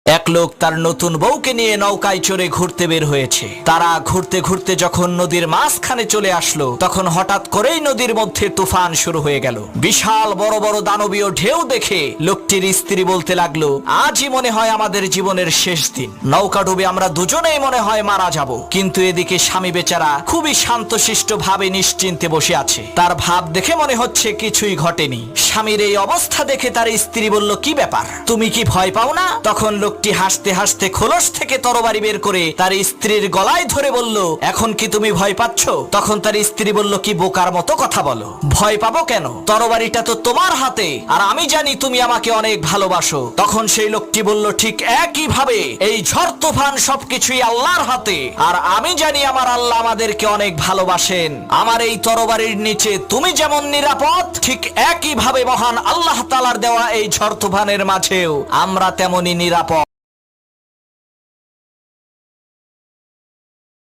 এক লোক তার নতুন বউকে নিয়ে নৌকায় চড়ে ঘুরতে বের হয়েছে। তারা ঘুরতে ঘুরতে যখন নদীর মাঝখানে চলে আসলো, তখন হঠাৎ করেই নদীর মধ্যে তুফান শুরু হয়ে গেল। বিশাল বড় বড় দানবীয় ঢেউ দেখে লোকটির স্ত্রী বলতে লাগলো, আজই মনে হয় আমাদের জীবনের শেষ দিন। নৌকা ডুবে আমরা দুজনেই মনে হয় মারা যাব। কিন্তু এদিকে স্বামী বেচারা খুবই শান্তশিষ্ট ভাবে নিশ্চিন্তে বসে আছে। তার ভাব দেখে মনে হচ্ছে কিছুই ঘটেনি। স্বামীর এই অবস্থা দেখে তার স্ত্রী বলল, কি ব্যাপার, তুমি কি ভয় পাও না? তখন লোকটি হাসতে হাসতে খোলস থেকে তরবারি বের করে তার স্ত্রীর গলায় ধরে বলল, এখন কি তুমি ভয় পাচ্ছ? তখন তার স্ত্রী বলল, কি বোকার মতো কথা বলো, ভয় পাবো কেন? তরবারিটা তো তোমার হাতে, আর আমি জানি তুমি আমাকে অনেক ভালোবাসো। তখন সেই লোকটি বলল, ঠিক একই ভাবে এই ঝড় তুফান সবকিছুই আল্লাহর হাতে, আর আমি জানি আমার আল্লাহ আমাদেরকে অনেক ভালোবাসেন। আমার এই তরবারির নিচে তুমি যেমন নিরাপদ, ঠিক একই ভাবে মহান আল্লাহ তাআলার দেওয়া এই ঝড় তুফানের মাঝেও আমরা তেমনি নিরাপদ।